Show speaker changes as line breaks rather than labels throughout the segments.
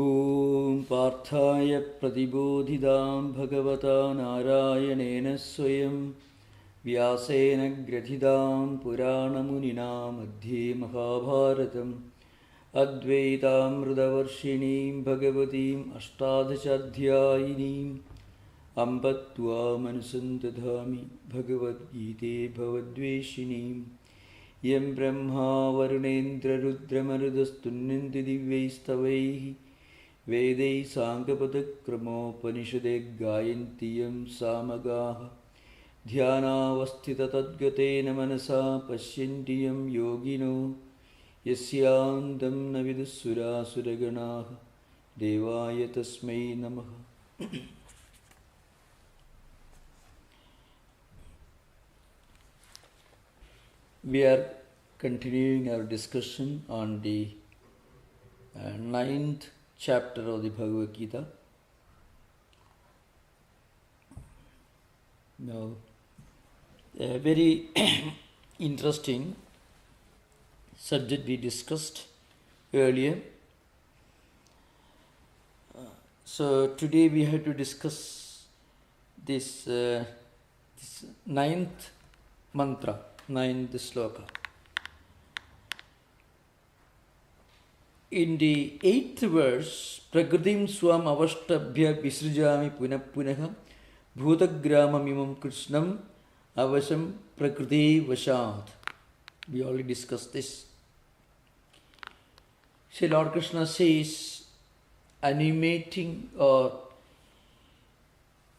Om Parthaya Pratibodhidam Bhagavata Narayanena Swayam Vyasena Grathidam Purana Munina Madhye Mahabharatam Advaitam Rudavarshinim Bhagavatim Ashtadhachadhyayinim Ambatva Manusantadhami Bhagavad Gite Bhavadveshinim Yam Brahma Varunendra Rudra Marudastunnanti Divyaistavaihi Vedai Sankapatakkramo Panishade Gayanti Yam Samagaha Dhyanavasthita Tadgatena Manasa Pashyanti Yam Yogino Yasyandam Navidusura Suraganaha Devaya Tasmai Namaha. We are continuing our discussion on the ninth chapter of the Bhagavad Gita. Now, a very interesting subject we discussed earlier. So today we have to discuss this ninth mantra. Ninth sloka. In the 8th verse, Prakritim swam avashtabhya visrujami punaha bhutagramam imam krishnam avasam prakriti vashat. We already discussed this. So Lord Krishna says, animating or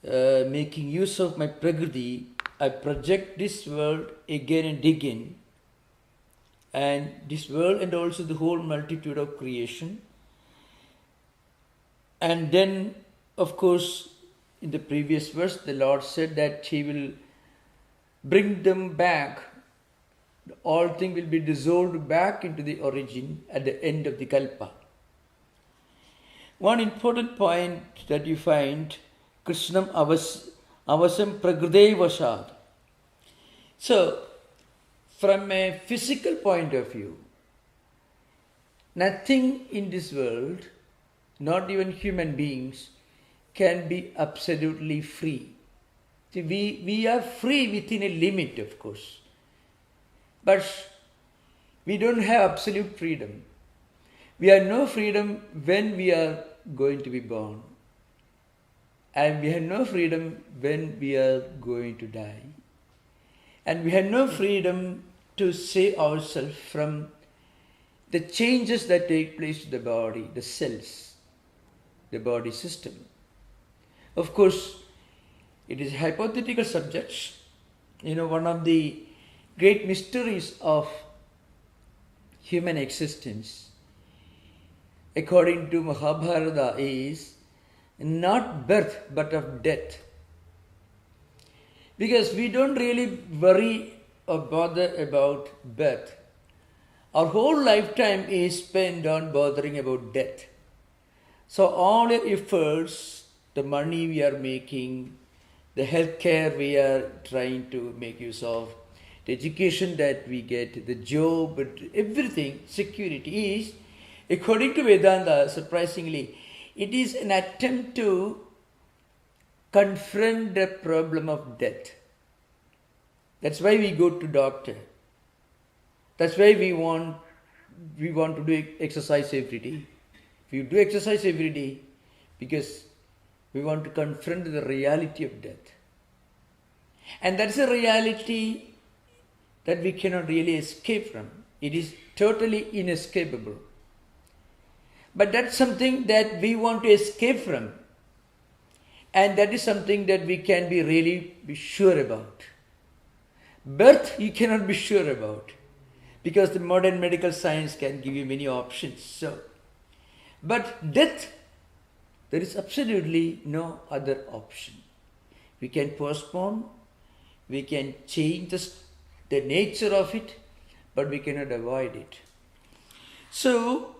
making use of my prakriti, I project this world again and again, and this world and also the whole multitude of creation. And then, of course, in the previous verse, the Lord said that He will bring them back. All things will be dissolved back into the origin at the end of the Kalpa. One important point that you find, Krishnam avasam prakriti vashat. So, from a physical point of view, nothing in this world, not even human beings, can be absolutely free. See, we are free within a limit, of course. But we don't have absolute freedom. We have no freedom when we are going to be born. And we have no freedom when we are going to die. And we have no freedom to save ourselves from the changes that take place to the body, the cells, the body system. Of course, it is a hypothetical subject. One of the great mysteries of human existence, according to Mahabharata, is not birth but of death. Because we don't really worry or bother about birth. Our whole lifetime is spent on bothering about death. So all our efforts, the money we are making, the health care we are trying to make use of, the education that we get, the job, everything, security is, according to Vedanta, surprisingly, it is an attempt to confront the problem of death. That's why we go to doctor. That's why we want to do exercise every day. We do exercise every day because we want to confront the reality of death. And that's a reality that we cannot really escape from. It is totally inescapable. But that's something that we want to escape from. And that is something that we can be sure about. Birth, you cannot be sure about. Because the modern medical science can give you many options. But death, there is absolutely no other option. We can postpone, we can change the nature of it, but we cannot avoid it. So,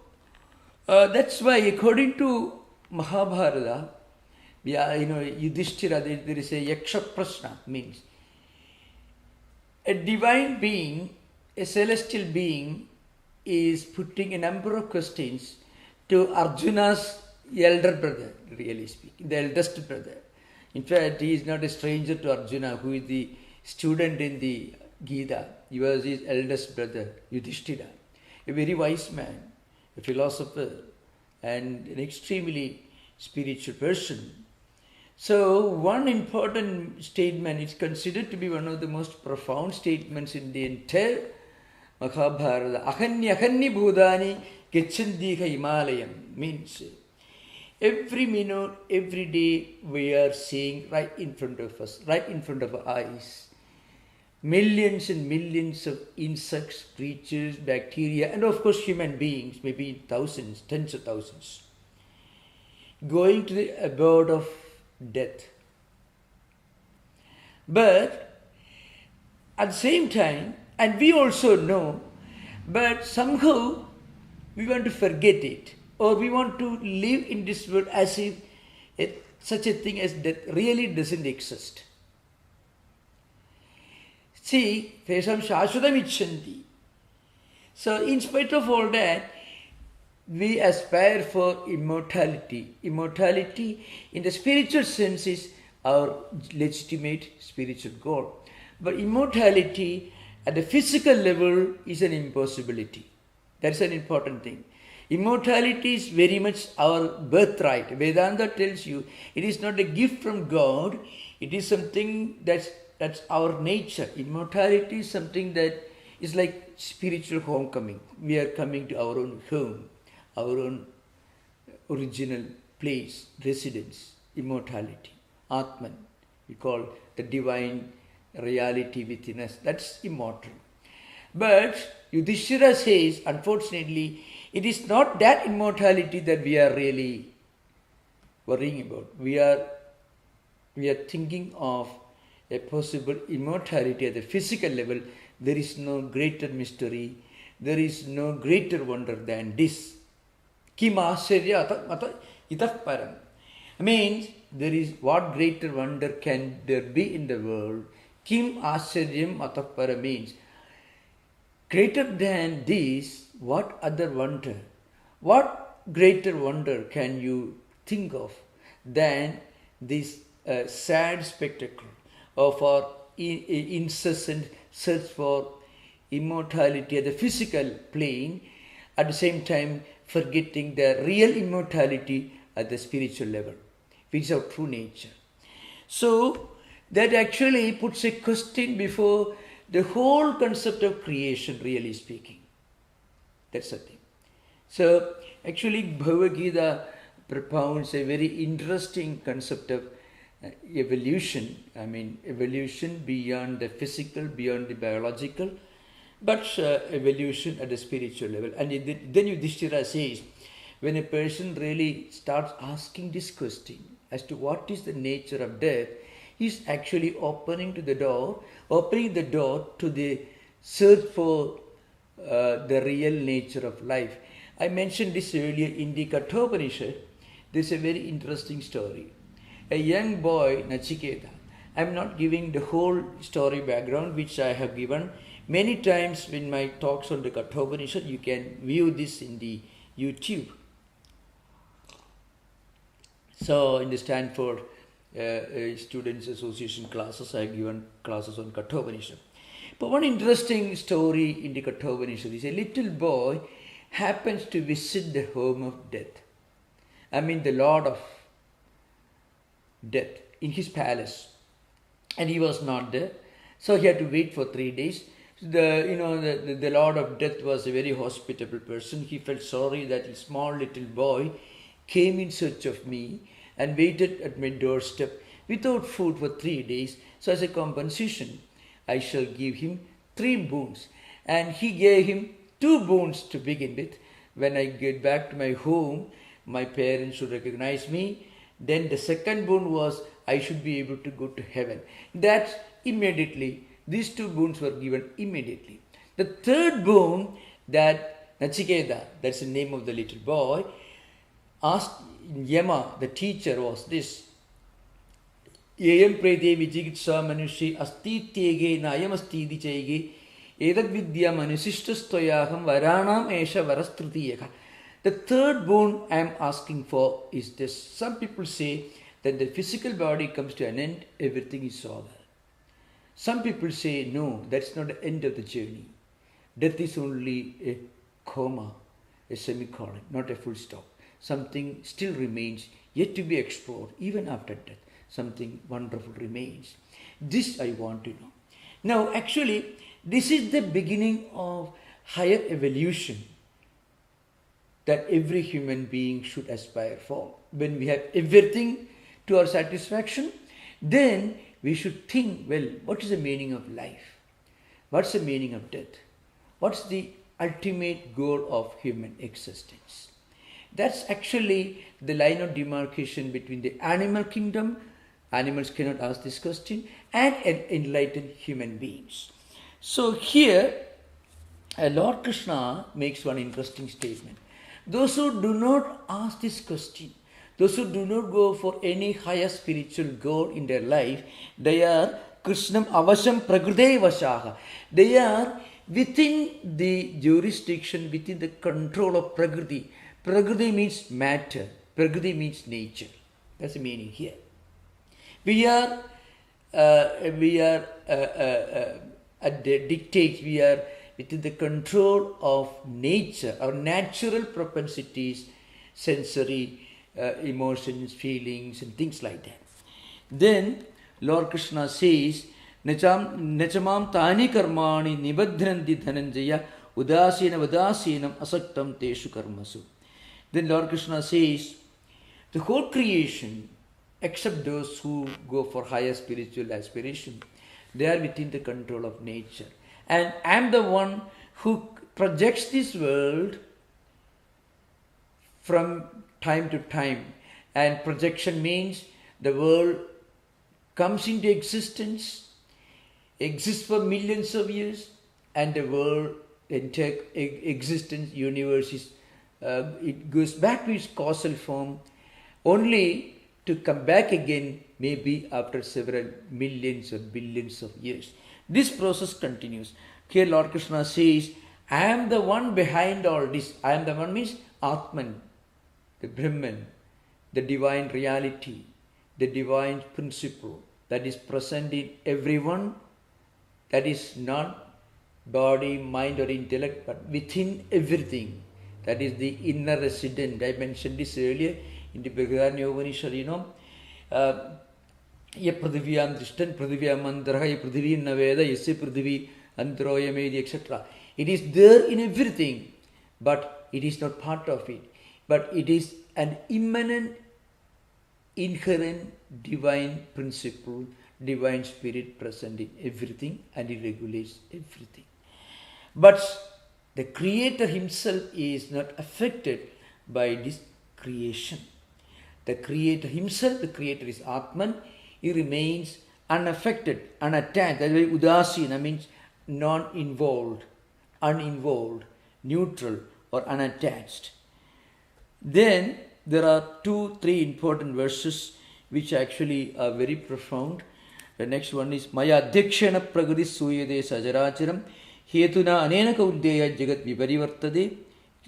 that's why according to Mahabharata, Yudhishthira, there is a Yaksha Prashna, means a divine being, a celestial being, is putting a number of questions to Arjuna's elder brother, really speaking, the eldest brother. In fact, he is not a stranger to Arjuna, who is the student in the Gita. He was his eldest brother, Yudhishthira, a very wise man, a philosopher, and an extremely spiritual person. So, one important statement is considered to be one of the most profound statements in the entire Mahabharata. Ahanni bhudani gachandiha Himalayam means every minute, every day we are seeing right in front of us, right in front of our eyes, millions and millions of insects, creatures, bacteria, and of course human beings, maybe thousands, tens of thousands, going to the abode of death. But at the same time, and we also know, but somehow we want to forget it, or we want to live in this world as if such a thing as death really doesn't exist. See, Fesam Shashvatam Ichanti. So, in spite of all that, we aspire for immortality. Immortality, in the spiritual sense, is our legitimate spiritual goal. But immortality at the physical level is an impossibility. That's an important thing. Immortality is very much our birthright. Vedanta tells you it is not a gift from God, it is something that's our nature. Immortality is something that is like spiritual homecoming. We are coming to our own home, our own original place, residence, immortality. Atman, we call the divine reality within us. That's immortal. But Yudhishthira says, unfortunately, it is not that immortality that we are really worrying about. We are thinking of a possible immortality at the physical level. There is no greater mystery, there is no greater wonder than this. Kim asarya itah param. Means, there is what greater wonder can there be in the world? Kim asaryam atah param means, greater than this, what other wonder? What greater wonder can you think of than this sad spectacle of our incessant search for immortality at the physical plane, at the same time forgetting the real immortality at the spiritual level, which is our true nature. So, that actually puts a question before the whole concept of creation, really speaking. That's the thing. So, actually, Bhagavad Gita propounds a very interesting concept of evolution. I mean, evolution beyond the physical, beyond the biological, but evolution at the spiritual level. And then Yudhishthira says, when a person really starts asking this question as to what is the nature of death, he is actually opening the door to the search for the real nature of life. I mentioned this earlier in the Kathopanishad. There's a very interesting story. A young boy, Nachiketa. I'm not giving the whole story background, which I have given many times in my talks on the Kathopanishad. You can view this in the YouTube. So, in the Stanford Students Association classes, I have given classes on Kathopanishad. But one interesting story in the Kathopanishad is a little boy happens to visit the home of death. I mean, the Lord of Death in his palace. And he was not there. So he had to wait for 3 days. The Lord of Death was a very hospitable person. He felt sorry that a small little boy came in search of me and waited at my doorstep without food for 3 days. So as a compensation, I shall give him 3 boons. And he gave him 2 boons to begin with. When I get back to my home, my parents should recognize me. Then the second boon was I should be able to go to heaven. That's immediately. These 2 boons were given immediately. The third boon that Nachiketa, that's the name of the little boy, asked Yama, the teacher, was this. Yayam prete vijigitsa manushi asti tege nayam asti dichege edad vidya manusishtastoyaham varanam esha varastritiyaka. The third boon I am asking for is this. Some people say that the physical body comes to an end, everything is over. Some people say, no, that's not the end of the journey. Death is only a comma, a semicolon, not a full stop. Something still remains, yet to be explored, even after death. Something wonderful remains. This I want to know. Now, actually, this is the beginning of higher evolution that every human being should aspire for. When we have everything to our satisfaction, then we should think, well, what is the meaning of life? What's the meaning of death? What's the ultimate goal of human existence? That's actually the line of demarcation between the animal kingdom, animals cannot ask this question, and enlightened human beings. So here, Lord Krishna makes one interesting statement. Those who do not ask this question, those who do not go for any higher spiritual goal in their life, they are Krishnam avasham prakriti vashaha. They are within the jurisdiction, within the control of prakriti. Prakriti means matter. Prakriti means nature. That's the meaning here. We are at the dictates. We are within the control of nature, our natural propensities, sensory, emotions, feelings, and things like that. Then Lord Krishna says, Nachamam tani karmani nibadhranti dhananjaya udasena vadasenam asaktam teshu karmasu. Then Lord Krishna says, the whole creation, except those who go for higher spiritual aspiration, they are within the control of nature. And I am the one who projects this world from time to time. And projection means the world comes into existence, exists for millions of years, and the world, entire existence, universe, it goes back to its causal form only to come back again maybe after several millions or billions of years. This process continues. Here Lord Krishna says, I am the one behind all this. I am the one means Atman, the Brahman, the divine reality, the divine principle that is present in everyone, that is not body, mind or intellect, but within everything. That is the inner resident. I mentioned this earlier in the Bhagavad Upanishad, Ye pradhivyam drishtan pradhivyam mandraha ye pradhivi naveda yasya pradhivi androyamedi etc. It is there in everything, but it is not part of it. But it is an immanent, inherent divine principle, divine spirit present in everything, and it regulates everything. But the Creator himself is not affected by this creation. The Creator himself, the Creator is Atman, he remains unaffected, unattached. That's why Udasina means non-involved, uninvolved, neutral or unattached. Then there are 2-3 important verses which actually are very profound. The next one is Maya Adhyakshana Prakriti Suyade Sajaracharam Hetuna Anena Kaudeya Jagat Viparivartade.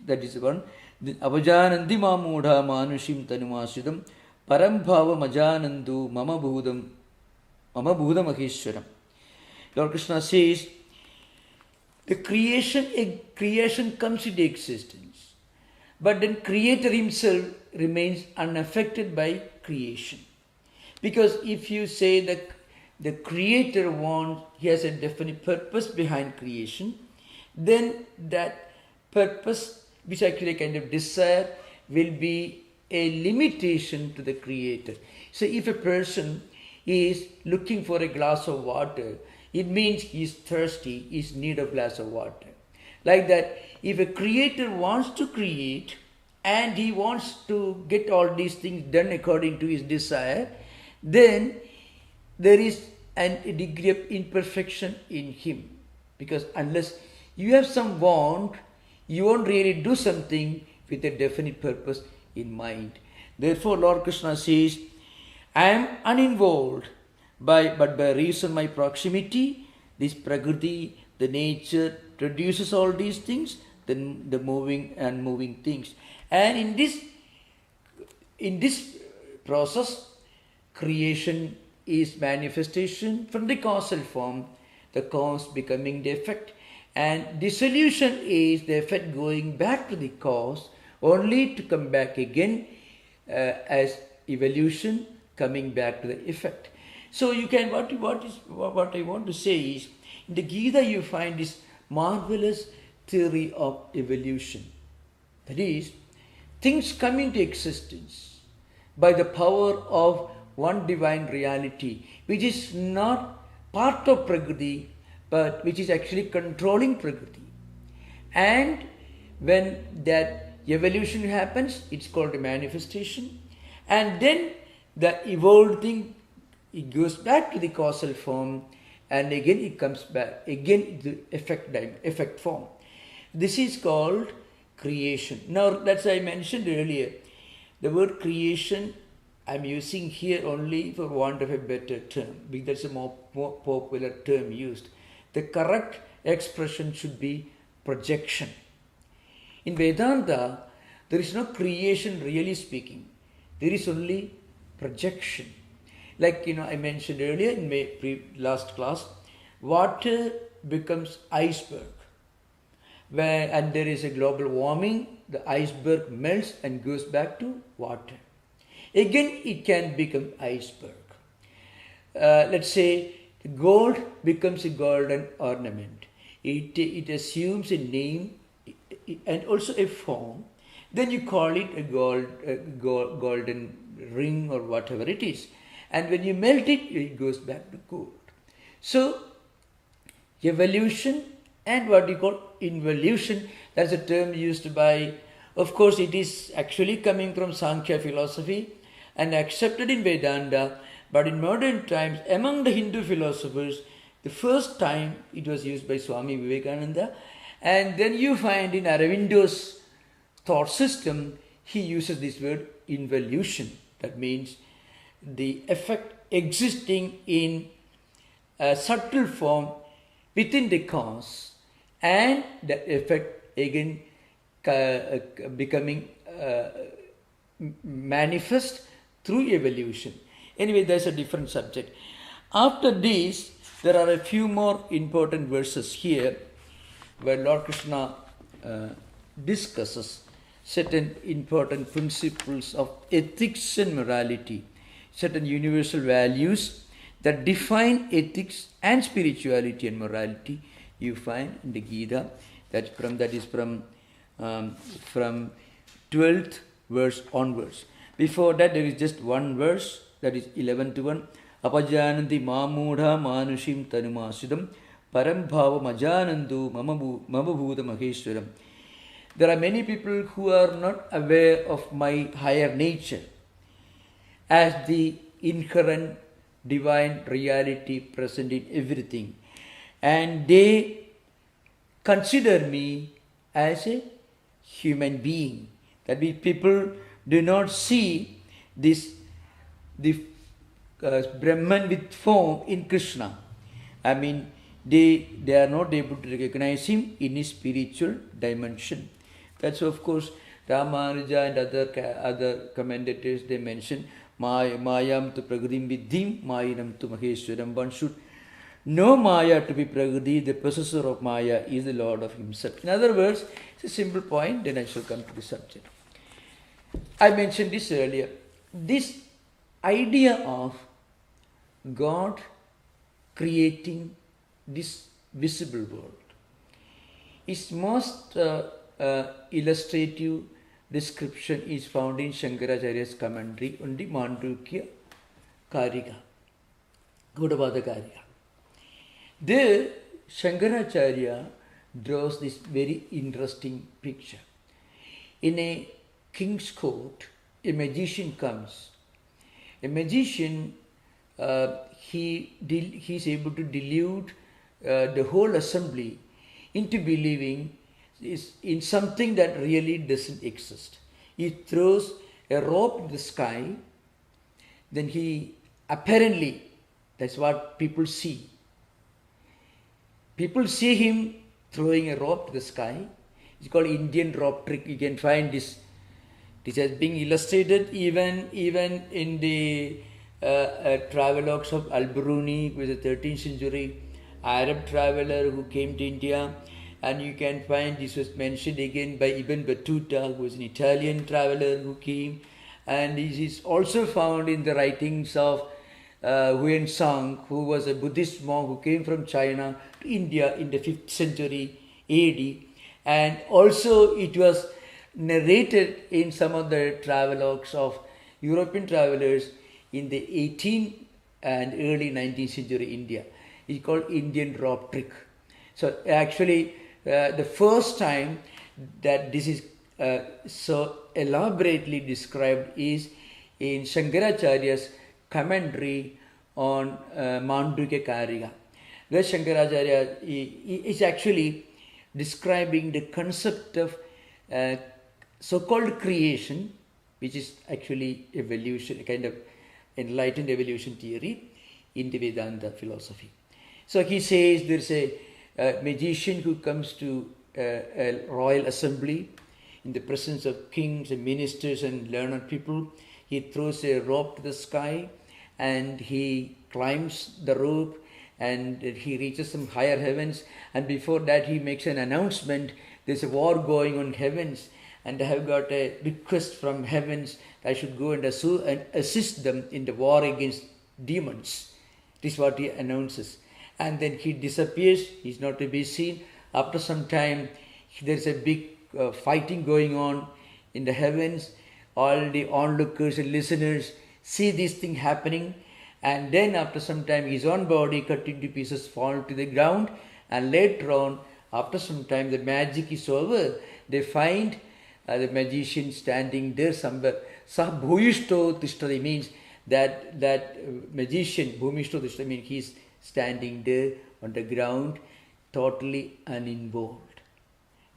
That is one. Avajanandi Mamudha Manushim Tanumasidam Parambhava Majanandu Mama Bhudam Maheshwaram. Lord Krishna says, the creation comes into existence, but then Creator himself remains unaffected by creation. Because if you say that the Creator he has a definite purpose behind creation, then that purpose, which actually a kind of desire, will be a limitation to the Creator. So if a person is looking for a glass of water, it means he is thirsty, he is in need of a glass of water. Like that, if a Creator wants to create and he wants to get all these things done according to his desire, then there is a degree of imperfection in him. Because unless you have some want, you won't really do something with a definite purpose in mind. Therefore, Lord Krishna says, I am uninvolved, but by reason of my proximity, this prakriti, the nature, produces all these things. the moving and moving things. And in this process, creation is manifestation from the causal form, the cause becoming the effect, and dissolution is the effect going back to the cause, only to come back again as evolution coming back to the effect. So you can, what I want to say is, in the Gita you find this marvelous theory of evolution. That is, things come into existence by the power of one divine reality, which is not part of prakriti, but which is actually controlling prakriti. And when that evolution happens, it's called a manifestation. And then the evolved thing, it goes back to the causal form, and again it comes back, again the effect form. This is called creation. Now, as I mentioned earlier, the word creation I'm using here only for want of a better term, because that's a more popular term used. The correct expression should be projection. In Vedanta, there is no creation really speaking. There is only projection. Like, I mentioned earlier in my last class, water becomes iceberg. And there is a global warming, the iceberg melts and goes back to water. Again, it can become iceberg. Let's say gold becomes a golden ornament. It assumes a name and also a form. Then you call it a golden ring or whatever it is. And when you melt it, it goes back to gold. So, evolution and what you call involution, that's a term used by, of course, it is actually coming from Sankhya philosophy and accepted in Vedanta, but in modern times, among the Hindu philosophers, the first time it was used by Swami Vivekananda, and then you find in Aravind's thought system, he uses this word involution. That means the effect existing in a subtle form within the cause, and the effect again becoming manifest through evolution. Anyway, that's a different subject. After this, there are a few more important verses here where Lord Krishna discusses certain important principles of ethics and morality, certain universal values that define ethics and spirituality and morality. You find in the Gita, that is from 12th verse onwards. Before that, there is just one verse, that is 11 to 1. Apajananti mamudha manushim tanumasidam parambhava majanandu mamabhuta maheshwaram. There are many people who are not aware of my higher nature as the inherent divine reality present in everything. And they consider me as a human being. That means people do not see the Brahman with form in Krishna. I mean, they are not able to recognize him in his spiritual dimension. That's of course Ramanuja and other commentators, they mention Mayam tu Pragadim Vidhim, Mayinam tu Maheshwaram. One should know Maya to be Pragati, the possessor of Maya is the Lord of himself. In other words, it's a simple point, then I shall come to the subject. I mentioned this earlier. This idea of God creating this visible world is most illustrative description is found in Shankaracharya's commentary on the Mandukya Karika, Gaudapada Karika. There, Shankaracharya draws this very interesting picture. In a king's court, a magician comes. A magician, he is able to delude the whole assembly into believing in something that really doesn't exist. He throws a rope in the sky, then he apparently, that's what people see. People see him throwing a rope to the sky. It's called Indian rope trick. You can find this. This has been illustrated even in the travelogues of Al-Biruni, who was a 13th century Arab traveler who came to India. And you can find this was mentioned again by Ibn Battuta, who was an Italian traveler who came. And this is also found in the writings of Huyen Tsang, who was a Buddhist monk who came from China to India in the 5th century AD. And also it was narrated in some of the travelogues of European travelers in the 18th and early 19th century India. It's called Indian rope trick. So actually the first time that this is so elaborately described is in Shankaracharya's commentary on Mandukya Karika. Where Shankaracharya is actually describing the concept of so-called creation, which is actually evolution, a kind of enlightened evolution theory in the Vedanta philosophy. So he says there's a magician who comes to a royal assembly in the presence of kings and ministers and learned people. He throws a rope to the sky and he climbs the rope and he reaches some higher heavens, and before that he makes an announcement. There's a war going on heavens and I have got a request from heavens that I should go and assist them in the war against demons. This is what he announces. And then he disappears, he's not to be seen. After some time, there's a big fighting going on in the heavens. All the onlookers and listeners see this thing happening. And then after some time, his own body cut into pieces fall to the ground. And later on, after some time, the magic is over. They find the magician standing there somewhere. Sah bhuyishto tishtari means that magician, bhumishto tishtari means he's standing there on the ground, totally uninvolved.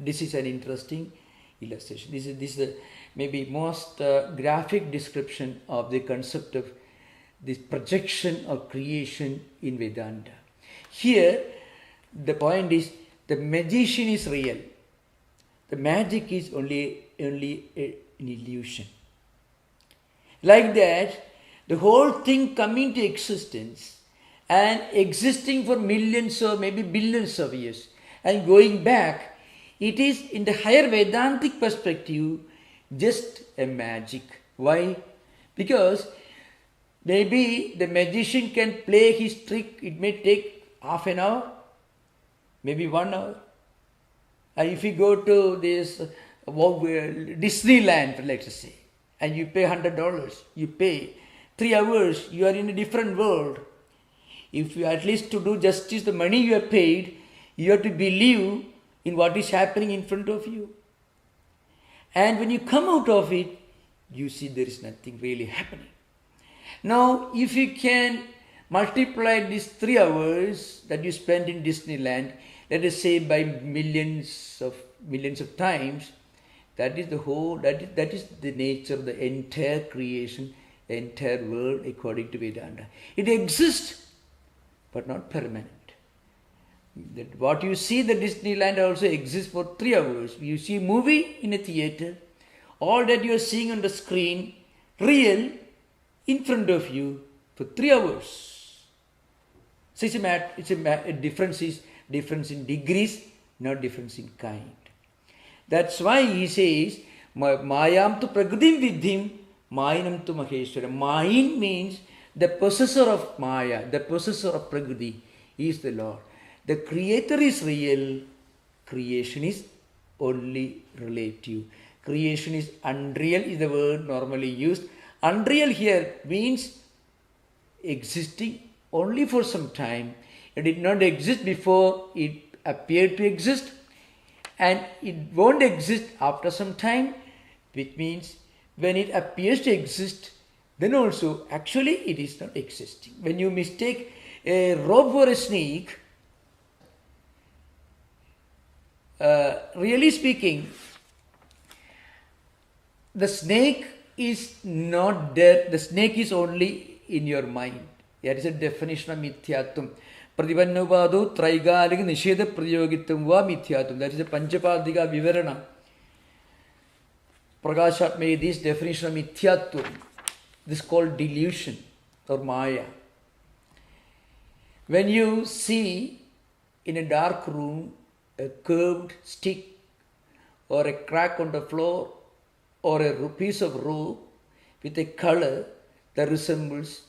This is an interesting illustration. This is the maybe most graphic description of the concept of this projection of creation in Vedanta. Here, the point is the magician is real. The magic is only an illusion. Like that, the whole thing coming to existence and existing for millions or maybe billions of years and going back, it is in the higher Vedantic perspective just a magic. Why? Because maybe the magician can play his trick, it may take half an hour, maybe 1 hour. And if you go to this Disneyland, let's say, and you pay $100, you pay 3 hours, you are in a different world. If you at least to do justice, the money you have paid, you have to believe in what is happening in front of you. And when you come out of it, you see there is nothing really happening. Now, if you can multiply these 3 hours that you spend in Disneyland, let us say by millions of times, that is the whole, that is the nature of the entire creation, the entire world according to Vedanta. It exists, but not permanent. That what you see the Disneyland also exists for 3 hours. You see a movie in a theater, all that you are seeing on the screen, real, in front of you for 3 hours. So it's a difference in degrees, not difference in kind. That's why he says, Mayam tu prakriti vidhim, Mayinam tu maheshwara. Mayin means the possessor of Maya, the possessor of prakriti is the Lord. The creator is real, creation is only relative. Creation is unreal is the word normally used. Unreal here means existing only for some time. It did not exist before it appeared to exist, and it won't exist after some time, which means when it appears to exist, then also actually it is not existing. When you mistake a rope for a snake, really speaking, the snake is not there. The snake is only in your mind. That is a definition of mithyatvam. Pratipannopado Traigalika Nisheda Prayogitam Va Mithyatum. That is the Panchapadika Vivarana. Prakashat made this definition of Mithyatum. This is called delusion or Maya. When you see in a dark room a curved stick or a crack on the floor or a piece of rope with a color that resembles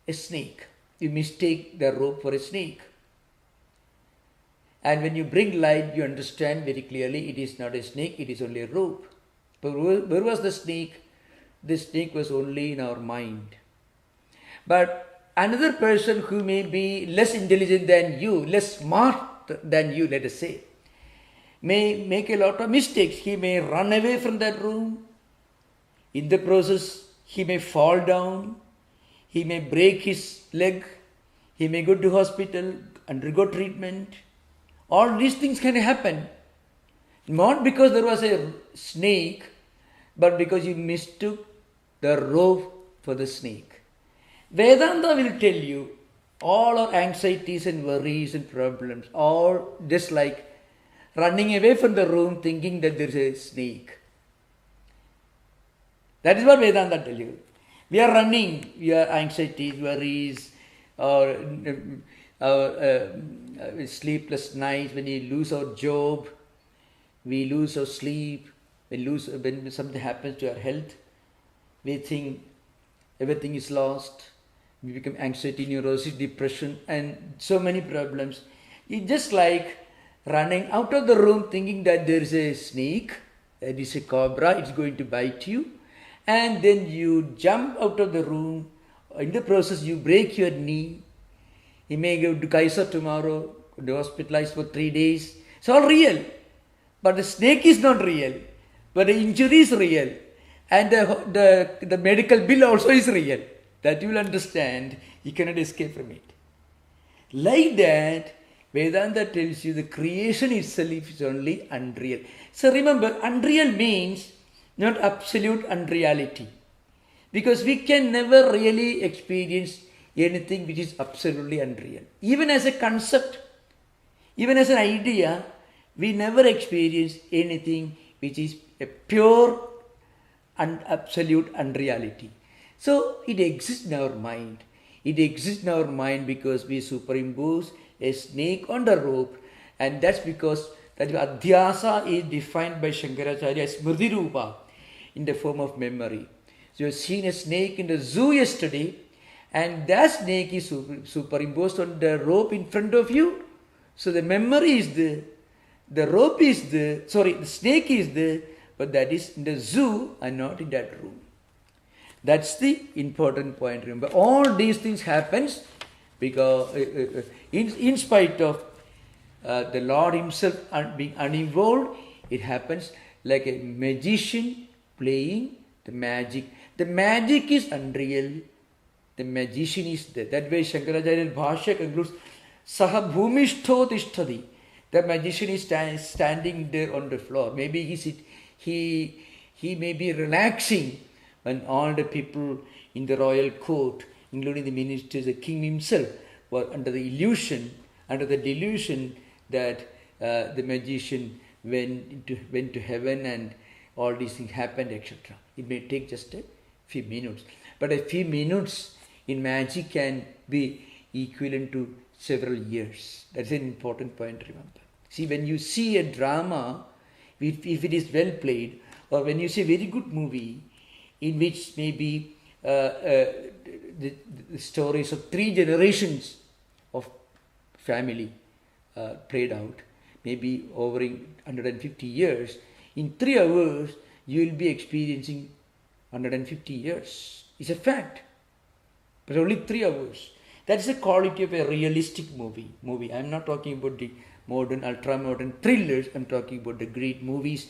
a snake, you mistake the rope for a snake. And when you bring light, you understand very clearly it is not a snake, it is only a rope. But where was the snake? The snake was only in our mind. But another person who may be less intelligent than you, less smart than you, let us say, may make a lot of mistakes. He may run away from that room. In the process, he may fall down. He may break his leg. He may go to hospital, undergo treatment. All these things can happen. Not because there was a snake, but because you mistook the rope for the snake. Vedanta will tell you all our anxieties and worries and problems, all just like running away from the room thinking that there is a snake. That is what Vedanta tells you. We are running, we are anxieties, worries, or sleepless nights, when we lose our job, we lose our sleep, when something happens to our health, we think everything is lost, we become anxiety, neurosis, depression, and so many problems. It's just like running out of the room thinking that there is a snake, that is a cobra, it's going to bite you, and then you jump out of the room. In the process, you break your knee. You may go to Kaiser tomorrow, be hospitalized for 3 days. It's all real. But the snake is not real. But the injury is real. And the medical bill also is real. That you will understand. You cannot escape from it. Like that, Vedanta tells you the creation itself is only unreal. So remember, unreal means not absolute unreality. Because we can never really experience anything which is absolutely unreal. Even as a concept, even as an idea, we never experience anything which is a pure and absolute unreality. So it exists in our mind. It exists in our mind because we superimpose a snake on the rope, and that's because that adhyasa is defined by Shankaracharya as smriti rupa in the form of memory. So you have seen a snake in the zoo yesterday, and that snake is superimposed on the rope in front of you. So the memory is there, the rope is there, the snake is there, but that is in the zoo and not in that room. That's the important point. Remember, all these things happens because in spite of the Lord himself being uninvolved, it happens like a magician playing the magic. The magic is unreal. The magician is there. That way Shankaracharya Bhashya concludes, Saha bhumishto tishtadi. The magician is standing there on the floor. Maybe he may be relaxing when all the people in the royal court, including the ministers, the king himself, were under the delusion that the magician went to heaven and all these things happened, etc. It may take just a few minutes. But a few minutes in magic can be equivalent to several years. That's an important point, remember. See, when you see a drama, if it is well played, or when you see a very good movie, in which maybe the stories of 3 generations of family played out, maybe over 150 years, in 3 hours, you will be experiencing 150 years. It's a fact. But only 3 hours. That's the quality of a realistic movie. I'm not talking about the modern, ultra-modern thrillers. I'm talking about the great movies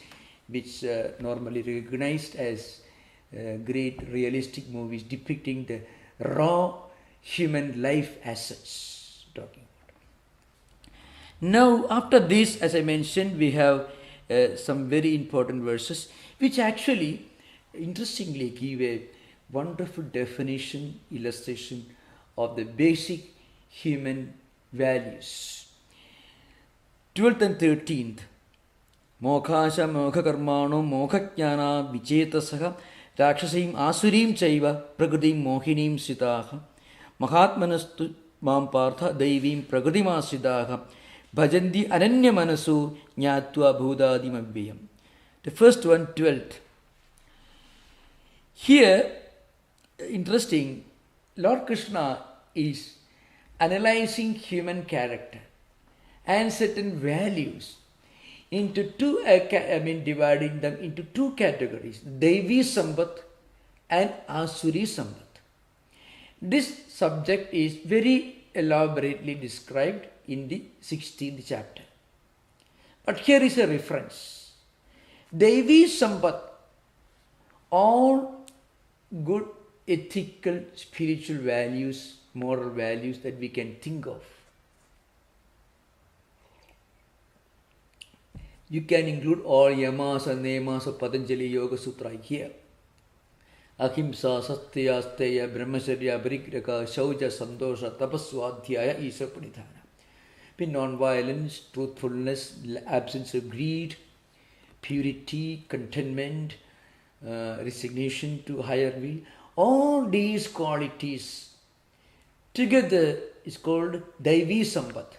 which normally recognized as great realistic movies depicting the raw human life as such. Talking about. Now, after this, as I mentioned, we have some very important verses which actually, interestingly, give a wonderful definition, illustration of the basic human values. 12th and 13th. Mokhasha mokhakarmano mokhajnana vichetasaha rakshasim asurim chaiva prakritim mohinim sitaha mahatmanastu mam partha daivim prakritimasidaha bhajanti ananya manasu jnatva bhudadiam avyayam. The first one, 12th. Here, interesting, Lord Krishna is analyzing human character and certain values into two, dividing them into two categories, Daivi Sampat and Asuri Sampat. This subject is very elaborately described in the 16th chapter. But here is a reference. Daivi Sampat, all good ethical, spiritual values, moral values that we can think of. You can include all yamas and nemas of Patanjali Yoga Sutra here. Ahimsa, Satya, Asteya, Brahmacharya, Parigraka, Shauja, Santosha, Tapaswadhyaya, Isa Pranidhana. Be non-violence, truthfulness, absence of greed, purity, contentment, resignation to higher will. All these qualities together is called Daivi Sampat.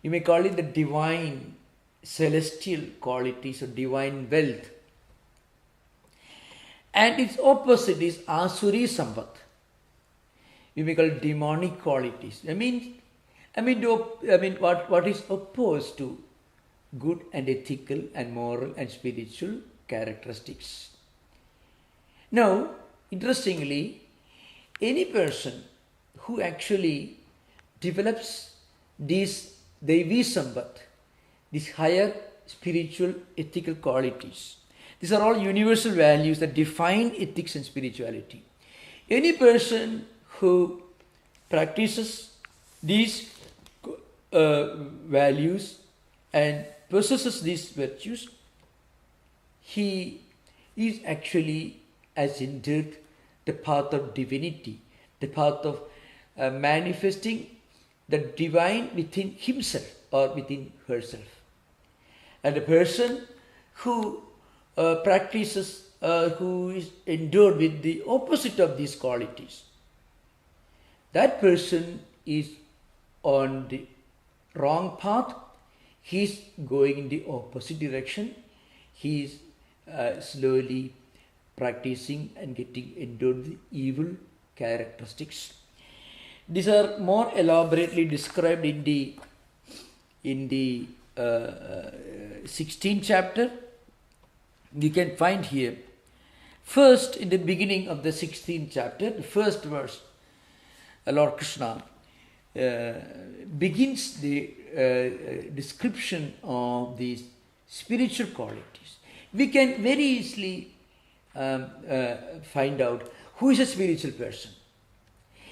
You may call it the divine, celestial qualities or divine wealth. And its opposite is Asuri Sampat. You may call it demonic qualities. What is opposed to good and ethical and moral and spiritual characteristics. Now, interestingly, any person who actually develops these Daivi Sampat, these higher spiritual ethical qualities, these are all universal values that define ethics and spirituality. Any person who practices these values and possesses these virtues, he is actually has entered the path of divinity, the path of manifesting the divine within himself or within herself. And a person who practices, who is endowed with the opposite of these qualities, that person is on the wrong path. He is going in the opposite direction. He is slowly practicing and getting endowed with evil characteristics. These are more elaborately described in the 16th chapter. You can find here. First, in the beginning of the 16th chapter, the first verse, Lord Krishna begins the description of these spiritual qualities. We can very easily find out who is a spiritual person.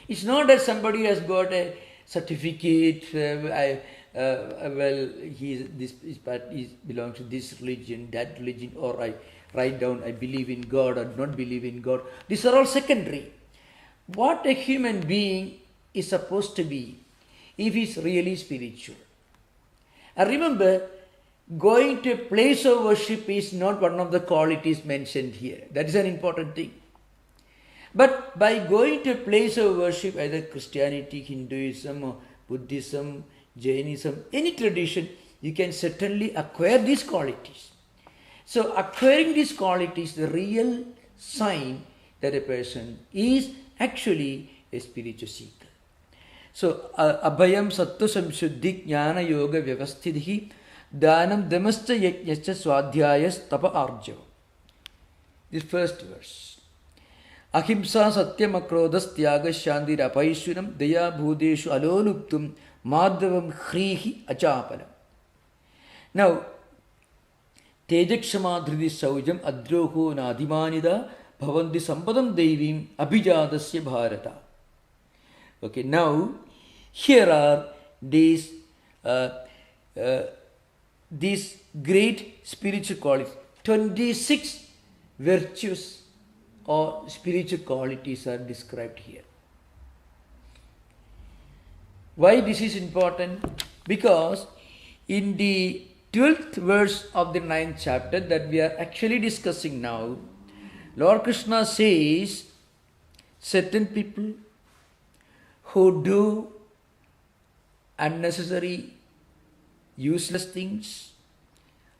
It's not that somebody has got a certificate, he belongs to this religion, that religion, or I write down I believe in God or do not believe in God. These are all secondary. What a human being is supposed to be if he is really spiritual. And remember, going to a place of worship is not one of the qualities mentioned here. That is an important thing. But by going to a place of worship, either Christianity, Hinduism, or Buddhism, Jainism, any tradition, you can certainly acquire these qualities. So acquiring these qualities is the real sign that a person is actually a spiritual seeker. So abhayam sattva samshuddhi jnana yoga vyavasthidhi dhanam damascha yajnascha swadhyayas tapa arjava. This first verse. Ahimsa satyam akrodhas tyagas shantir apaishwaram daya bhudeshu aloluptum madhavam hrihi achapalam. Now, Tejakshama dhridi saujam adroho nadhimanida bhavanti sampadam deivim abhijadasya bharata. Okay, now here are these great spiritual qualities. 26 virtues or spiritual qualities are described here. Why this is important? Because in the 12th verse of the 9th chapter that we are actually discussing now, Lord Krishna says, certain people who do unnecessary, useless things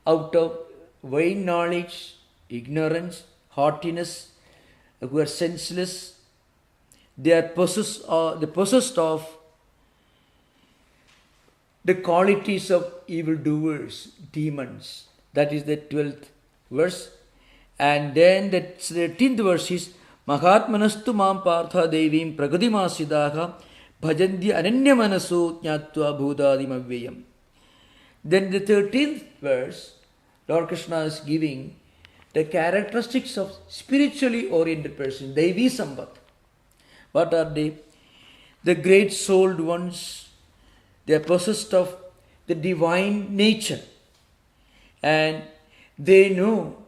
out of vain knowledge, ignorance, haughtiness, who are senseless, they are possessed of the qualities of evildoers, demons. That is the 12th verse. And then the 13th verse is Mahatmanastu mam partha devim pragadimasidaha bhajanti ananyamanaso jnatva bhudadim avyayam. Then the 13th verse, Lord Krishna is giving the characteristics of spiritually oriented person, Daivi Sampat. What are they? The great souled ones, they are possessed of the divine nature. And they know,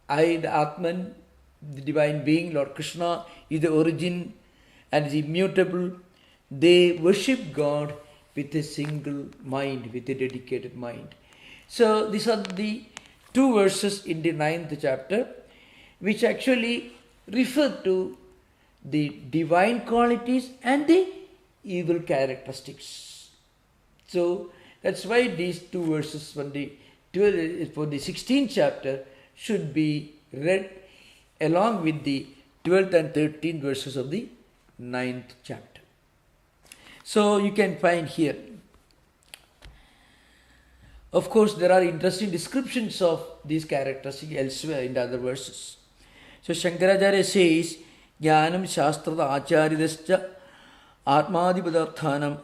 I, the Atman, the divine being, Lord Krishna, is the origin and is immutable. They worship God with a single mind, with a dedicated mind. So these are the two verses in the 9th chapter which actually refer to the divine qualities and the evil characteristics. So that's why these two verses for the 16th chapter should be read along with the 12th and 13th verses of the 9th chapter. So you can find here, of course, there are interesting descriptions of these characteristics elsewhere in the other verses. So Shankaracharya says, Jnanam Shastrata Acharidascha Atmadipadarthanam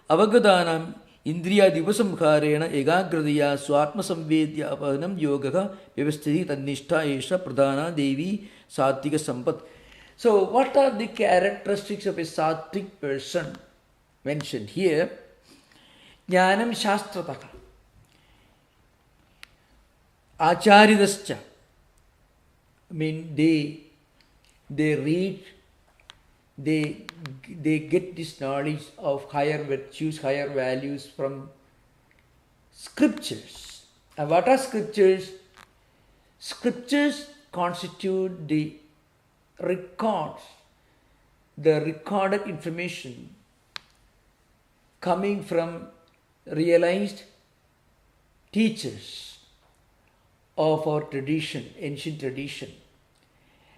Avagadanam Indriya Divasamkharena Egagradaya Swatma Samvedya Apadanam Yogaha Vyavasthiti Tannishta Esha Pradhana Daivi Satvika Sampat. So what are the characteristics of a sattvic person mentioned here? Jnanam Shastrataka Acharidascha. I mean, they read, they get this knowledge of higher virtues, higher values from scriptures. And what are scriptures? Scriptures constitute the records, the recorded information coming from realized teachers of our tradition, ancient tradition.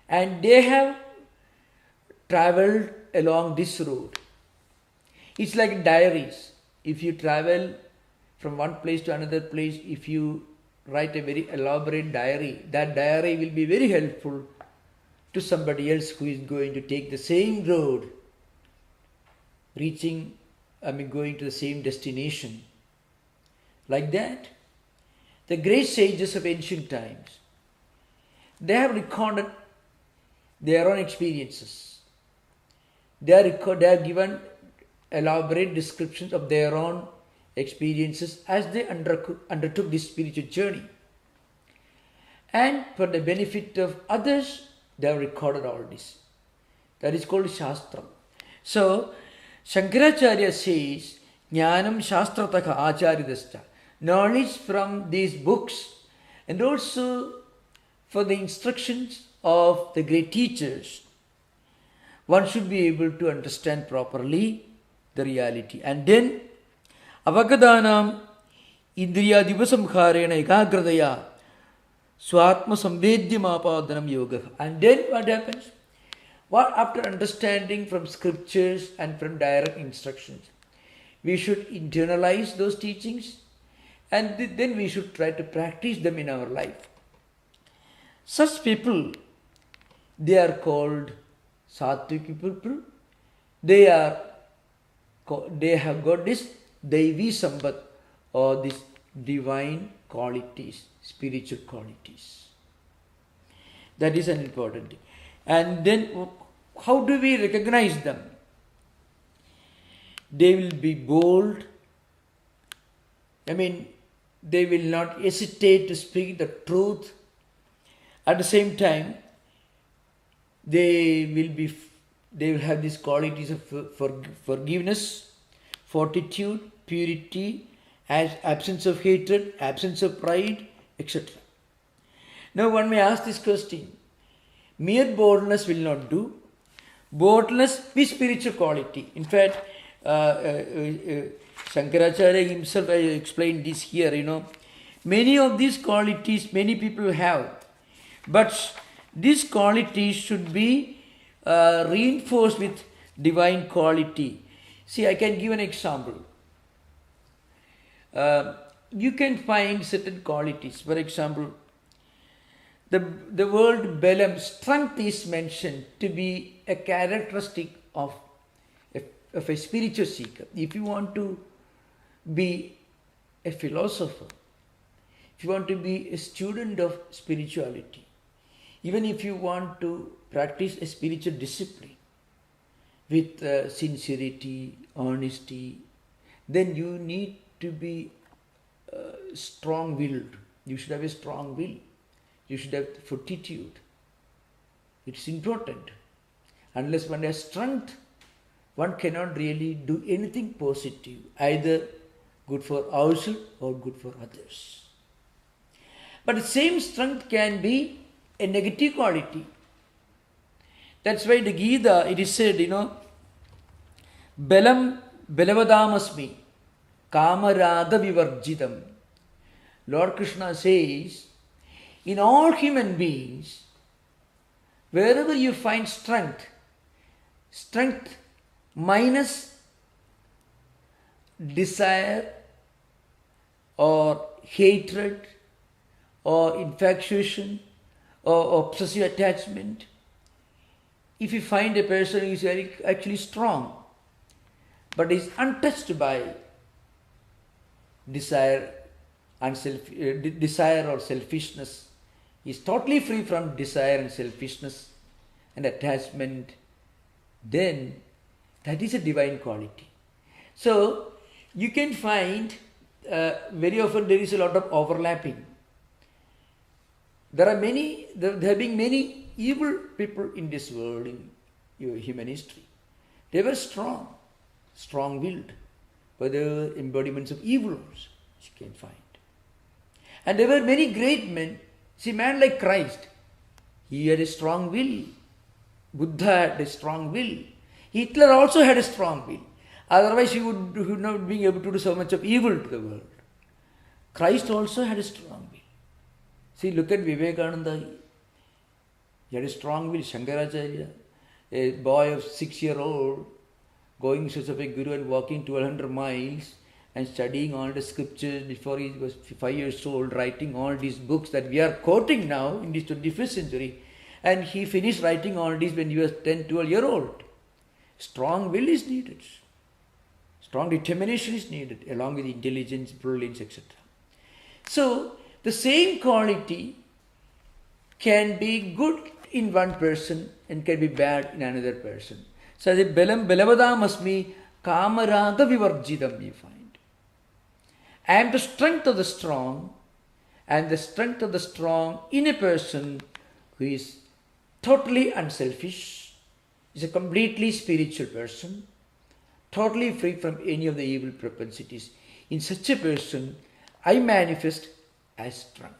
And they have traveled along this road. It's like diaries. If you travel from one place to another place, if you write a very elaborate diary, that diary will be very helpful to somebody else who is going to take the same road, going to the same destination. Like that, the great sages of ancient times, they have recorded their own experiences. They have given elaborate descriptions of their own experiences as they undertook this spiritual journey. And for the benefit of others, they have recorded all this. That is called Shastra. So, Shankaracharya says, Jnanam Shastrataka Acharidascha. Knowledge from these books and also for the instructions of the great teachers, one should be able to understand properly the reality. And then, Avagadanam Indriya Divasamkharena Ekagradaya Swatma Samvedyam Apadanam Yoga. And then what happens? What after understanding from scriptures and from direct instructions, we should internalize those teachings and then we should try to practice them in our life. Such people, they are called sattvic people. They have got this Daivi Sampat or these divine qualities, spiritual qualities. That is an important thing. And then how do we recognize them? They will be bold. They will not hesitate to speak the truth. At the same time, they will be they will have these qualities of forgiveness, fortitude, purity, as absence of hatred, absence of pride, etc. Now one may ask this question, mere boldness will not do. Boldness with spiritual quality. In fact, Shankaracharya himself explained this here, many of these qualities many people have, but these qualities should be reinforced with divine quality. See, I can give an example. You can find certain qualities. For example, the word Balam, strength, is mentioned to be a characteristic of a spiritual seeker. If you want to be a philosopher, if you want to be a student of spirituality, even if you want to practice a spiritual discipline with sincerity, honesty, then you need to be strong-willed. You should have a strong will. You should have fortitude. It's important. Unless one has strength, one cannot really do anything positive, either good for ourselves or good for others. But the same strength can be a negative quality. That's why the Gita, it is said, Balam Belavadamasmi Kamaraga Vivarjidam. Lord Krishna says, in all human beings, wherever you find strength minus desire or hatred or infatuation or obsessive attachment, if you find a person who is actually strong but is untouched by desire or selfishness, is totally free from desire and selfishness and attachment, then that is a divine quality. So you can find very often there is a lot of overlapping. There have been many evil people in this world, in human history. They were strong-willed, but they were embodiments of evil also, you can find. And there were many great men. See, man like Christ, he had a strong will. Buddha had a strong will. Hitler also had a strong will. Otherwise, he would not be able to do so much of evil to the world. Christ also had a strong will. See, look at Vivekananda. He had a strong will. Shankaracharya, a boy of 6-year-old, going to such a guru and walking 1200 miles and studying all the scriptures before he was 5 years old, writing all these books that we are quoting now in this 21st century. And he finished writing all this when he was 10, 12-year-old. Strong will is needed. Strong determination is needed, along with intelligence, brilliance, etc. So, the same quality can be good in one person and can be bad in another person. So, the Belavadamasmi Kamaraga Vivarjidam, you find. I am the strength of the strong, and the strength of the strong in a person who is totally unselfish, is a completely spiritual person, totally free from any of the evil propensities. In such a person, I manifest as strength.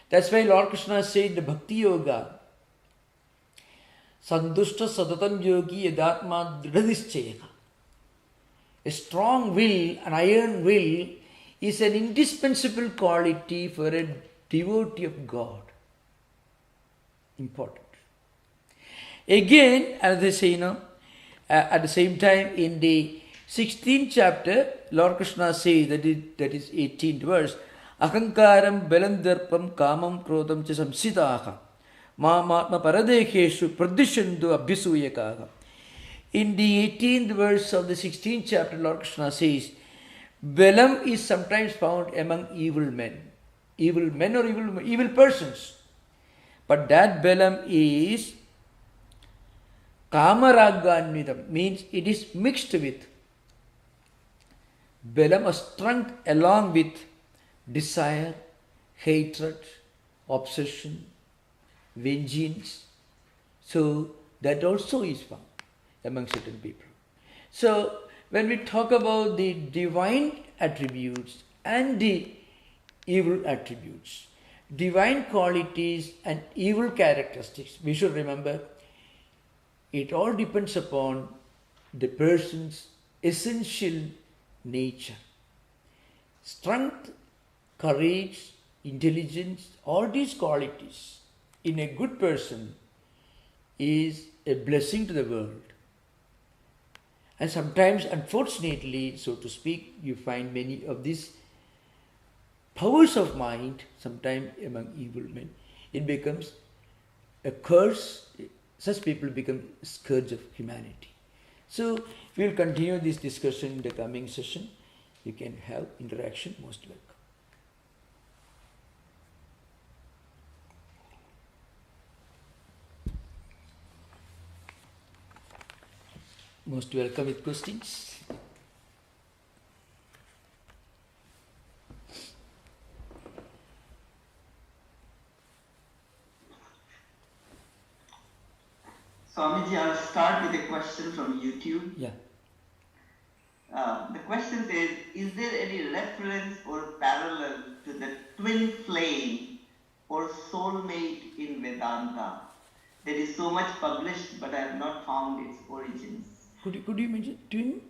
That's why Lord Krishna said in the Bhakti Yoga, Sandushta Sadatam Yogi Yadatma Dridhadischayana. A strong will, an iron will, is an indispensable quality for a devotee of God. Important. Again, as they say, at the same time, in the 16th chapter, Lord Krishna says, that is 18th verse, Ahankaram belandarpam kamam krodam cha samsitaha mamatma paradekeshu pradishandu abhisuyakaha. In the 18th verse of the 16th chapter, Lord Krishna says, Balam is sometimes found among evil men or evil persons. But that Balam is Kamaraganyidam, means it is mixed with Balam, a strength along with desire, hatred, obsession, vengeance, So that also is found among certain people. So when we talk about the divine attributes and the evil attributes, divine qualities and evil characteristics, we should remember it all depends upon the person's essential nature. Strength, courage, intelligence, all these qualities in a good person is a blessing to the world. And sometimes, unfortunately, so to speak, you find many of these powers of mind, sometimes among evil men, it becomes a curse. Such people become a scourge of humanity. So, we will continue this discussion in the coming session. You can have interaction, most welcome. Most welcome with questions.
Swamiji, I'll start with a question from YouTube.
Yeah.
The question says, is there any reference or parallel to the twin flame or soulmate in Vedanta? There is so much published, but I have not found its origins.
Could you mention twin?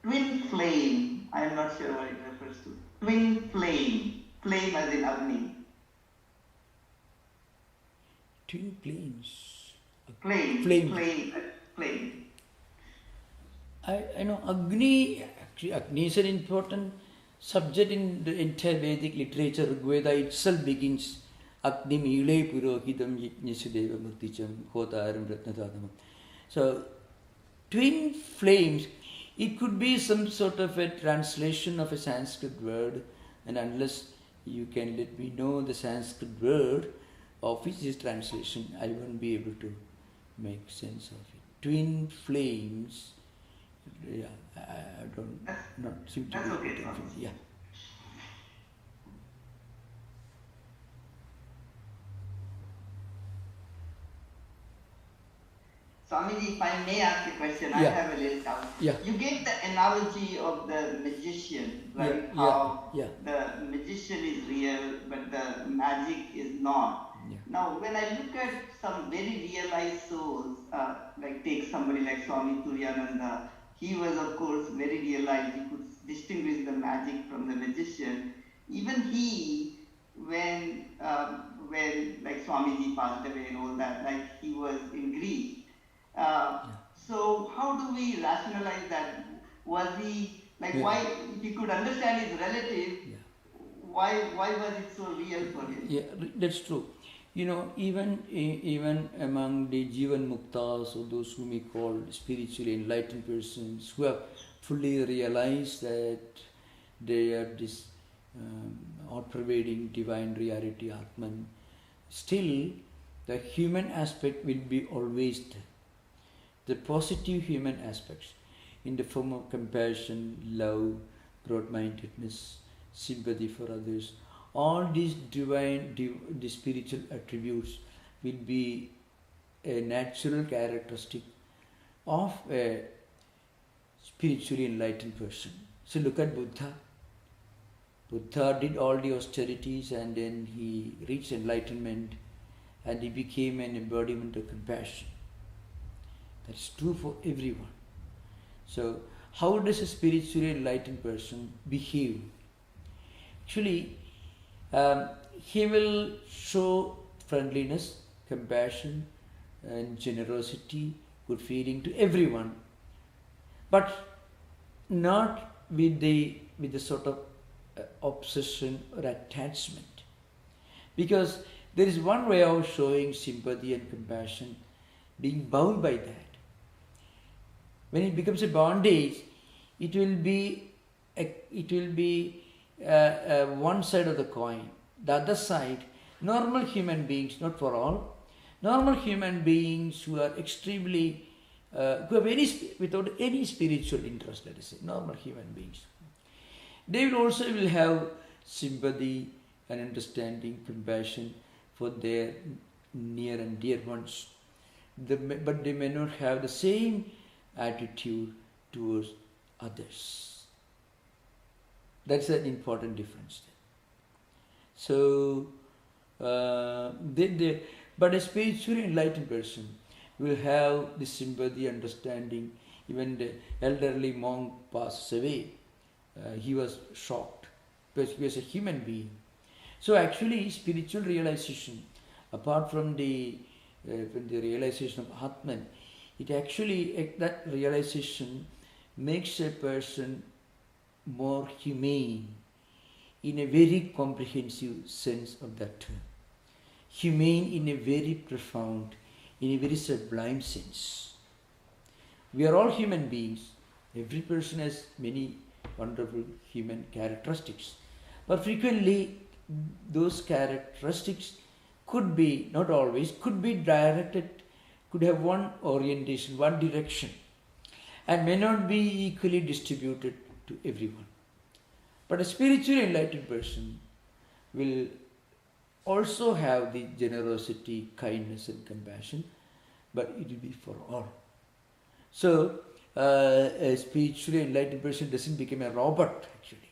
Twin flame. I am not sure what it refers to. Twin flame. Flame as in Agni.
Twin flames.
Flame.
I know Agni, actually Agni is an important subject in the entire Vedic literature. Rigveda itself begins Agni Mile Purohidam Yajñasudeva Murticham Hotaram Ratnadadamam. So twin flames, it could be some sort of a translation of a Sanskrit word, and unless you can let me know the Sanskrit word of which is translation, I won't be able to make sense of it. Twin flames, yeah, I don't not seem to
That's
be
okay.
yeah.
Swamiji, if I may ask a question, I have a little doubt.
Yeah.
You gave the analogy of the magician, right?
Yeah.
How
Yeah.
the magician is real, but the magic is not.
Yeah.
Now, when I look at some very realized souls, like take somebody like Swami Tattwamayananda, he was of course very realized, he could distinguish the magic from the magician. Even he, when like Swamiji passed away and all that, like he was in grief. So how do we rationalize that? Was he, like why, if he could understand his relative, why was it so real for him?
Yeah, that's true. You know, even among the Jivan Muktas, or those whom we call spiritually enlightened persons, who have fully realized that they are this all-pervading divine reality, Atman, still the human aspect will be always there. The positive human aspects in the form of compassion, love, broad-mindedness, sympathy for others, all these the spiritual attributes will be a natural characteristic of a spiritually enlightened person. So look at Buddha. Buddha did all the austerities and then he reached enlightenment and he became an embodiment of compassion. That's true for everyone. So how does a spiritually enlightened person behave? Actually, he will show friendliness, compassion and generosity, good feeling to everyone, but not with the sort of obsession or attachment. Because there is one way of showing sympathy and compassion, being bound by that. When it becomes a bondage, it will be one side of the coin. The other side, normal human beings, not for all, normal human beings who are extremely, who are without any spiritual interest, let us say, normal human beings, they will have sympathy and understanding, compassion for their near and dear ones. but they may not have the same attitude towards others. That's an important difference there. So, but a spiritually enlightened person will have this sympathy, understanding. Even the elderly monk passes away. He was shocked because he was a human being. So actually, spiritual realization, apart from the realization of Atman, it actually, that realization makes a person more humane in a very comprehensive sense of that term. Humane in a very profound, in a very sublime sense. We are all human beings. Every person has many wonderful human characteristics. But frequently, those characteristics could be, not always, could be directed, could have one orientation, one direction, and may not be equally distributed to everyone. But a spiritually enlightened person will also have the generosity, kindness and compassion, but it will be for all. So, a spiritually enlightened person doesn't become a robot actually.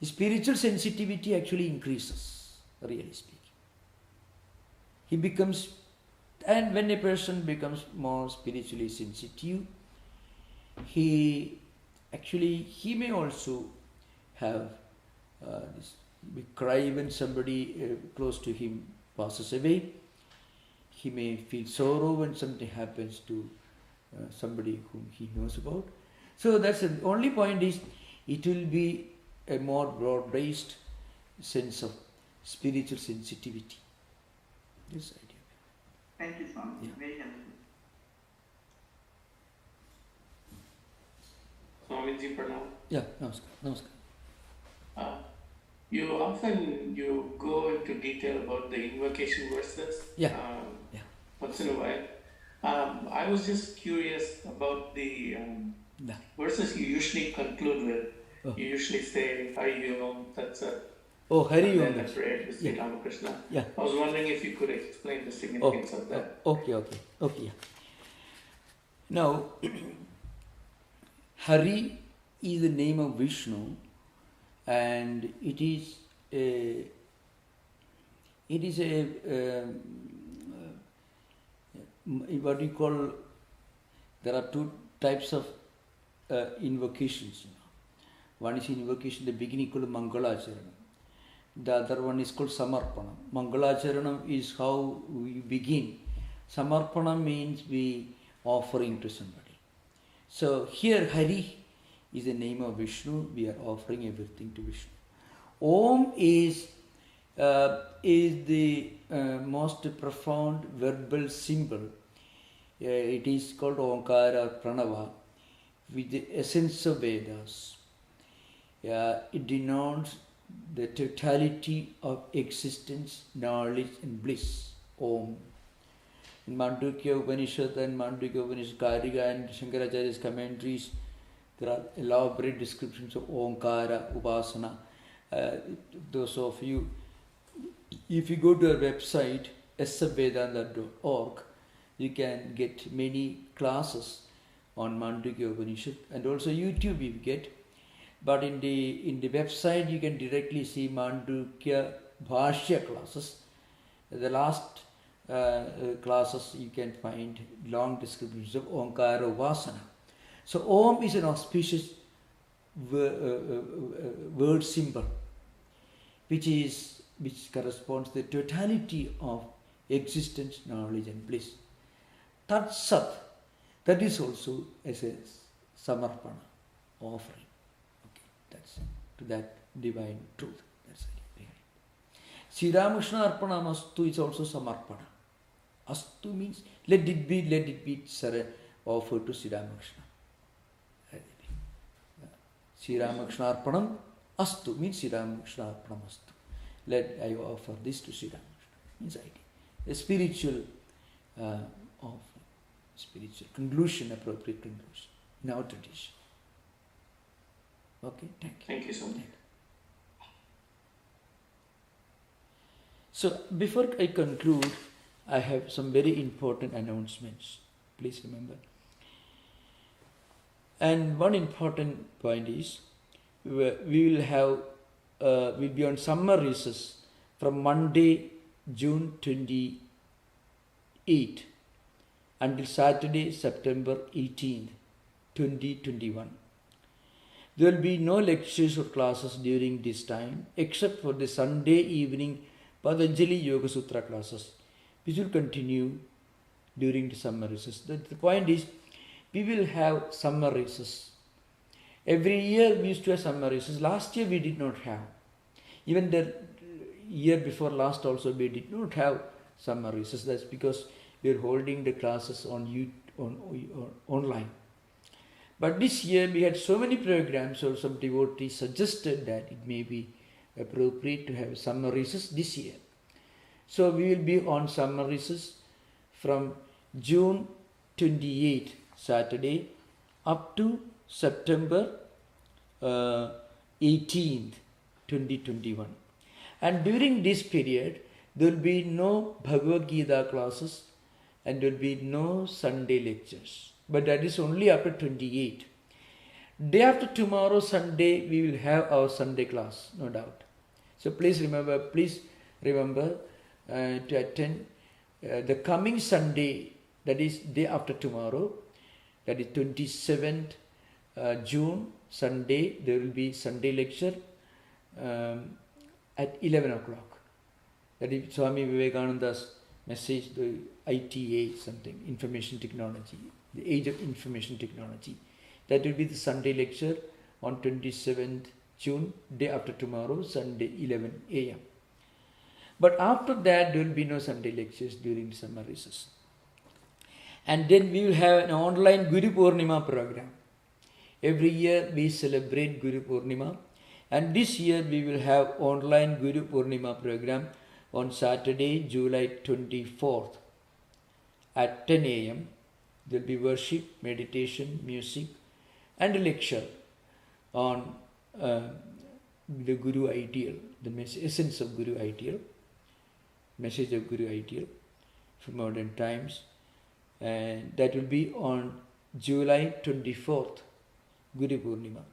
Spiritual sensitivity actually increases, really speaking. He becomes, and when a person becomes more spiritually sensitive, he may also have this big cry when somebody close to him passes away. He may feel sorrow when something happens to somebody whom he knows about. So that's the only point is, it will be a more broad-based sense of spiritual sensitivity. This idea.
Thank you, Swami. Yeah. Very helpful.
Swamiji Pranam.
Yeah, namaskar.
You often go into detail about the invocation verses.
Yeah.
Once in a while. I was just curious about the verses you usually conclude with. Oh. You usually say Hari Om, that's a
Hari Om.
And then a prayer to Sri Ramakrishna.
Yeah.
I was wondering if you could explain the significance of that.
Okay. Yeah. Now, Hari is the name of Vishnu, and it is a what you call, there are two types of invocations. One is invocation, the beginning called Mangalacharanam. The other one is called Samarpanam. Mangalacharanam is how we begin. Samarpanam means we offering to somebody. So here Hari is the name of Vishnu. We are offering everything to Vishnu. Om is the most profound verbal symbol. It is called Omkara or Pranava, with the essence of Vedas. It denotes the totality of existence, knowledge and bliss. Om. In Mandukya Upanishad and Mandukya Upanishad, Karika and Shankaracharya's commentaries, there are elaborate descriptions of Omkara, Upasana. Those of you, if you go to our website, svedanta.org, you can get many classes on Mandukya Upanishad, and also YouTube you get. But in the website you can directly see Mandukya Bhashya classes. The last classes you can find long descriptions of Omkara Upasana. So Om is an auspicious word symbol, which corresponds to the totality of existence, knowledge and bliss. Tat Sat, that is also as a Samarpana, offering. That's to that divine truth. That's it. Sri Ramakrishna Arpanam Astu is also Samarpana. Astu means let it be offered to Sri Ramakrishna. Sri Ramakrishna Arpanam Astu means Sri Ramakrishna Arpanam Astu. Let I offer this to Sri Ramakrishna. Means idea. A spiritual offering, spiritual conclusion, appropriate conclusion in our tradition. Okay, thank you.
Thank you so much.
So, before I conclude, I have some very important announcements. Please remember. And one important point is, we will have, we'll be on summer recess from Monday, June 28 until Saturday, September 18th, 2021. There will be no lectures or classes during this time except for the Sunday evening Patanjali Yoga Sutra classes, which will continue during the summer recess. The point is, we will have summer recess. Every year we used to have summer recess. Last year we did not have. Even the year before last also we did not have summer recess. That's because we are holding the classes on online. But this year we had so many programs, so some devotees suggested that it may be appropriate to have summer recess this year. So we will be on summer recess from June 28, Saturday, up to September 18th, 2021. And during this period, there will be no Bhagavad Gita classes and there will be no Sunday lectures. But that is only after 28. Day after tomorrow, Sunday, we will have our Sunday class, no doubt. So please remember to attend the coming Sunday, that is day after tomorrow, that is 27th June, Sunday. There will be Sunday lecture at 11 o'clock. That is Swami Vivekananda's message, the ITA something, information technology, the age of information technology. That will be the Sunday lecture on 27th June, day after tomorrow, Sunday 11 a.m. But after that, there will be no Sunday lectures during summer recess. And then we will have an online Guru Purnima program. Every year we celebrate Guru Purnima. And this year we will have online Guru Purnima program on Saturday, July 24th at 10 a.m. There will be worship, meditation, music and a lecture on the Guru ideal, the essence of Guru ideal, message of Guru ideal for modern times. And that will be on July 24th, Guru Purnima.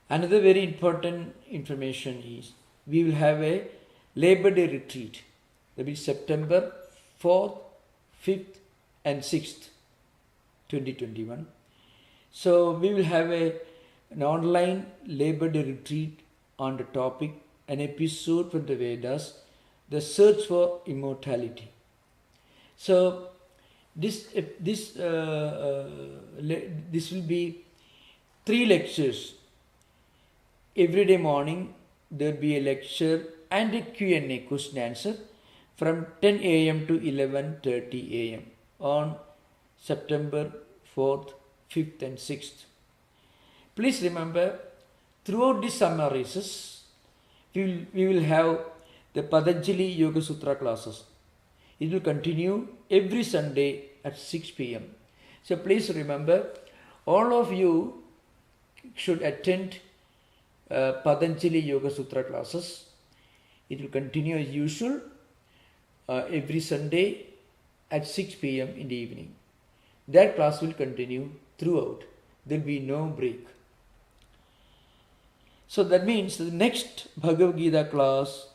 Another very important information is, we will have a Labor Day retreat. That will be September 4th, 5th and 6th, 2021. So we will have an online Labor Day retreat on the topic, an episode from the Vedas, the search for immortality. So this will be 3 lectures. Every day morning there will be a lecture and a Q&A, question answer, from 10 a.m. to 11:30 a.m. on September 4th, 5th and 6th. Please remember, throughout the summer recess, we will have the Patanjali Yoga Sutra classes. It will continue every Sunday at 6 p.m. So please remember, all of you should attend Patanjali Yoga Sutra classes. It will continue as usual every Sunday at 6 p.m. in the evening. That class will continue throughout. There will be no break. So that means the next Bhagavad Gita class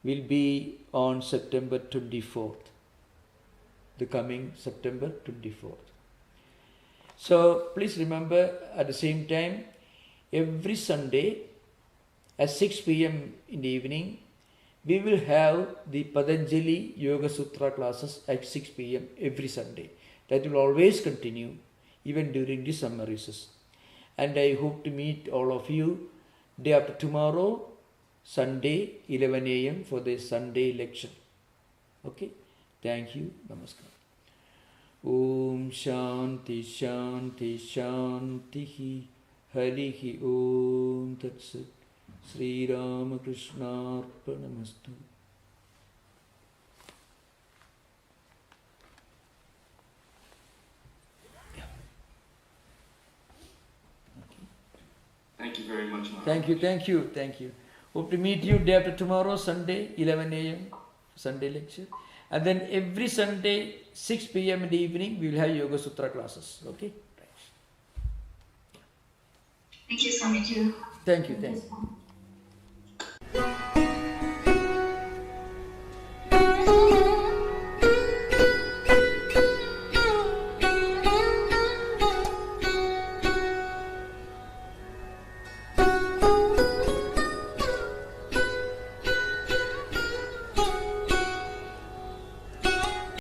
will be on September 24th. The coming September 24th. So please remember, at the same time, every Sunday at 6 p.m. in the evening, we will have the Patanjali Yoga Sutra classes at 6 p.m. every Sunday. That will always continue even during the summer recess. And I hope to meet all of you day after tomorrow, Sunday, 11 a.m. for the Sunday lecture. Okay? Thank you. Namaskar. Om Shanti Shanti Shanti Harihi Om Tat Sat. Sri Ramakrishna Arpanamastu.
Thank you very much, Maharaj.
Thank you. Hope to meet you day after tomorrow, Sunday, 11 a.m. Sunday lecture. And then every Sunday, 6 p.m. in the evening, we will have Yoga Sutra classes. Okay?
Thank you, Swamiji.
Thank you.